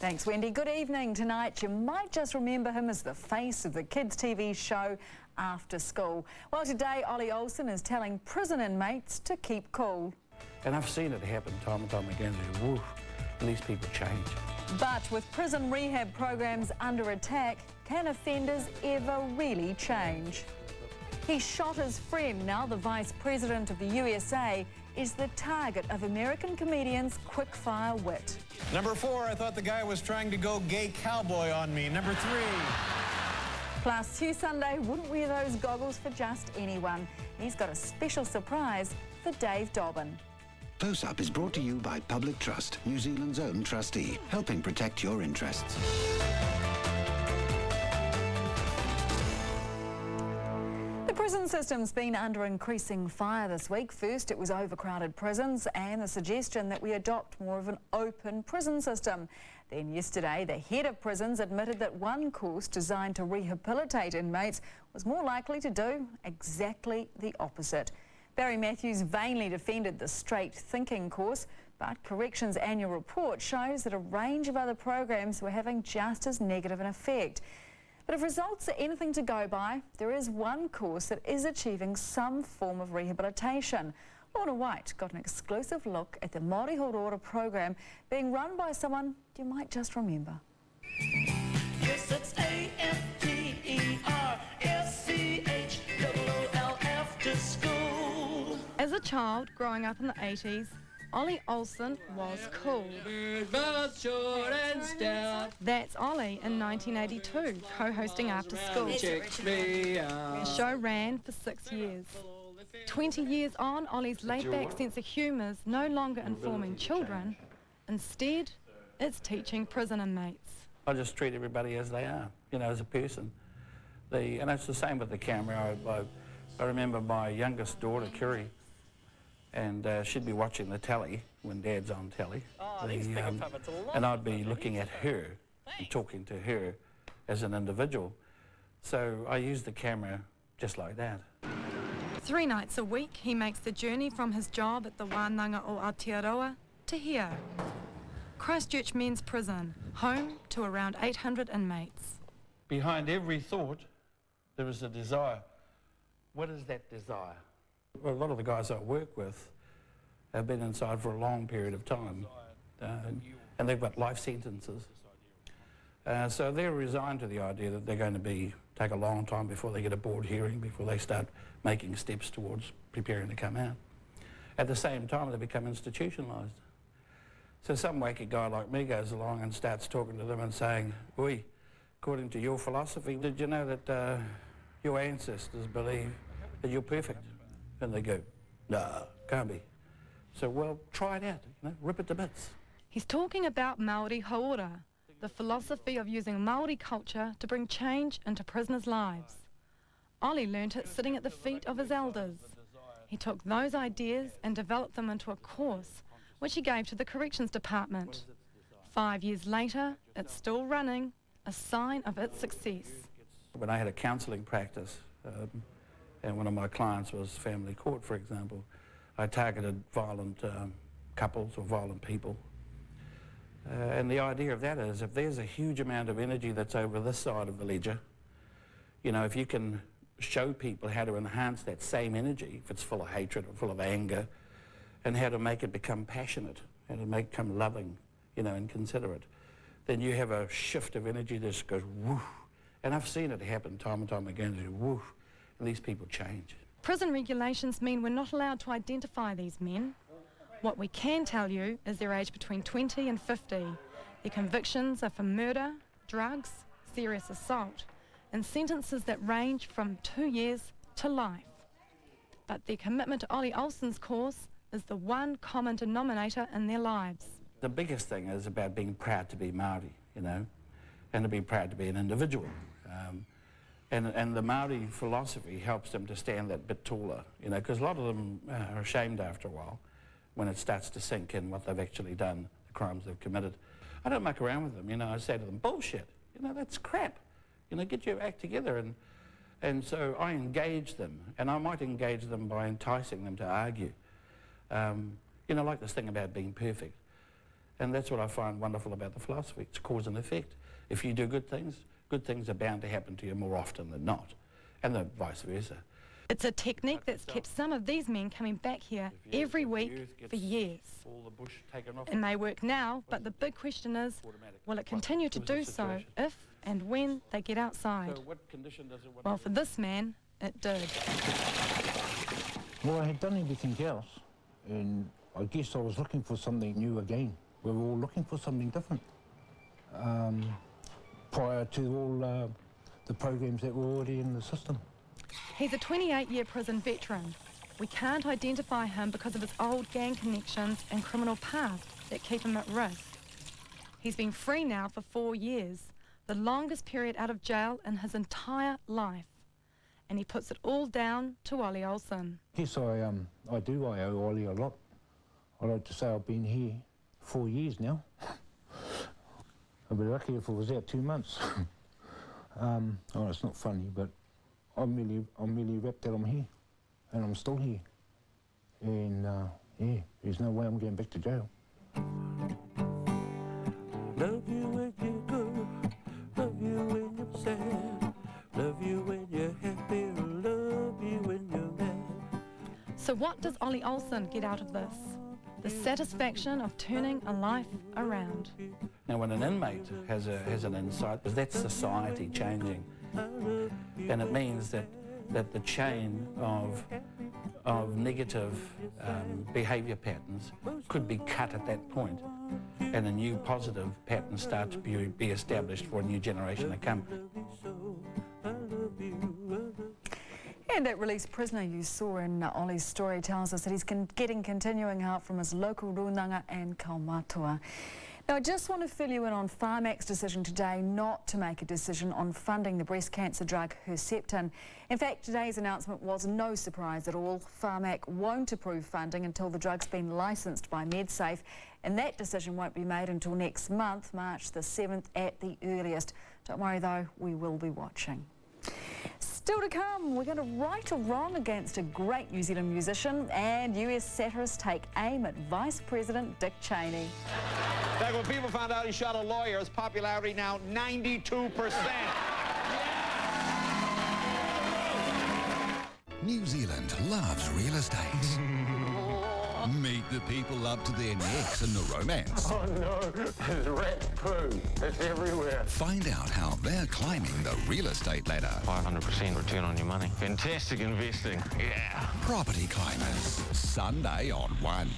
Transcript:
Thanks, Wendy. Good evening. Tonight, you might just remember him as the face of the kids' TV show After School. Well, today, Ollie Olsen is telling prison inmates to keep cool. And I've seen it happen time and time again. Woof, and these people change. But with prison rehab programs under attack, can offenders ever really change? He shot his friend. Now the Vice President of the USA is the target of American comedians' quick-fire wit. Number 4, I thought the guy was trying to go gay cowboy on me. Number 3. Plus, Hugh Sunday wouldn't wear those goggles for just anyone. He's got a special surprise for Dave Dobbin. Close Up is brought to you by Public Trust, New Zealand's own trustee, helping protect your interests. The prison system's been under increasing fire this week. First, it was overcrowded prisons and the suggestion that we adopt more of an open prison system. Then yesterday, the head of prisons admitted that one course designed to rehabilitate inmates was more likely to do exactly the opposite. Barry Matthews vainly defended the straight thinking course, but Corrections' annual report shows that a range of other programs were having just as negative an effect. But if results are anything to go by, there is one course that is achieving some form of rehabilitation. Lorna White got an exclusive look at the Māori Horora program being run by someone you might just remember. Yes, it's AFTERSCHOOLF to school. As a child growing up in the 80s, Ollie Olsen was cool. That's Ollie in 1982, co-hosting After School. The show ran for 6 years. 20 years on, Ollie's laid-back sense of humour is no longer informing children. Instead, it's teaching prison inmates. I just treat everybody as they are, you know, as a person. And it's the same with the camera. I remember my youngest daughter, Kiri, and she'd be watching the telly when Dad's on telly. And I'd be looking at her and talking to her as an individual. So I use the camera just like that. 3 nights a week, he makes the journey from his job at the Wānanga o Aotearoa to here, Christchurch Men's Prison, home to around 800 inmates. Behind every thought, there is a desire. What is that desire? Well, a lot of the guys I work with have been inside for a long period of time, and they've got life sentences. So they're resigned to the idea that they're going to take a long time before they get a board hearing, before they start making steps towards preparing to come out. At the same time, they become institutionalised. So some wacky guy like me goes along and starts talking to them and saying, "Oi, according to your philosophy, did you know that your ancestors believe that you're perfect?" And they go, "No, can't be." So, well, try it out, you know, rip it to bits. He's talking about Māori Hauora, the philosophy of using Māori culture to bring change into prisoners' lives. Ollie learnt it sitting at the feet of his elders. He took those ideas and developed them into a course, which he gave to the Corrections Department. 5 years later, it's still running, a sign of its success. When I had a counselling practice, and one of my clients was family court, for example, I targeted violent couples or violent people. And the idea of that is, if there's a huge amount of energy that's over this side of the ledger, you know, if you can show people how to enhance that same energy, if it's full of hatred or full of anger, and how to make it become passionate, how to make it become loving, you know, and considerate, then you have a shift of energy that just goes woof. And I've seen it happen time and time again, woof, and these people change. Prison regulations mean we're not allowed to identify these men. What we can tell you is they're aged between 20 and 50. Their convictions are for murder, drugs, serious assault, and sentences that range from 2 years to life. But their commitment to Ollie Olsen's course is the one common denominator in their lives. The biggest thing is about being proud to be Māori, you know, and to be proud to be an individual. And the Māori philosophy helps them to stand that bit taller, you know, because a lot of them are ashamed after a while when it starts to sink in what they've actually done, the crimes they've committed. I don't muck around with them, you know, I say to them, bullshit, you know, that's crap, you know, get your act together. And so I engage them, and I might engage them by enticing them to argue. You know, like this thing about being perfect. And that's what I find wonderful about the philosophy. It's cause and effect. If you do good things are bound to happen to you more often than not, and the vice versa. It's a technique that's kept some of these men coming back here every week for years. All the bush taken off. It may work now, but the big question is, will it continue to do so if and when they get outside? So what condition does it want? Well, for this man, it did. Well, I had done everything else, and I guess I was looking for something new again. We were all looking for something different. Prior to all the programs that were already in the system. He's a 28-year prison veteran. We can't identify him because of his old gang connections and criminal past that keep him at risk. He's been free now for 4 years, the longest period out of jail in his entire life. And he puts it all down to Ollie Olsen. Yes, I owe Ollie a lot. I'd like to say I've been here 4 years now. I'd be lucky if it was out 2 months. Oh, it's not funny, but I'm really wrapped that I'm here, and I'm still here. And yeah, there's no way I'm going back to jail. Love you when you're good, love you when you're sad, love you when you're happy, love you when you're mad. So what does Ollie Olsen get out of this? The satisfaction of turning a life around. Now, when an inmate has an insight, that's society changing, and it means that the chain of negative behaviour patterns could be cut at that point, and a new positive pattern start to be established for a new generation to come. And that released prisoner you saw in Ollie's story tells us that he's getting continuing help from his local runanga and kaumātua. Now, I just want to fill you in on Pharmac's decision today not to make a decision on funding the breast cancer drug Herceptin. In fact, today's announcement was no surprise at all. Pharmac won't approve funding until the drug's been licensed by MedSafe, and that decision won't be made until next month, March the 7th at the earliest. Don't worry though, we will be watching. Still to come, we're going to right a wrong against a great New Zealand musician, and US satirists take aim at Vice President Dick Cheney. In fact, when people found out he shot a lawyer, his popularity now 92%. New Zealand loves real estate. Meet the people up to their necks in the romance. Oh no, there's rat poo. It's everywhere. Find out how they're climbing the real estate ladder. 500% return on your money. Fantastic investing. Yeah. Property Climbers, Sunday on 1.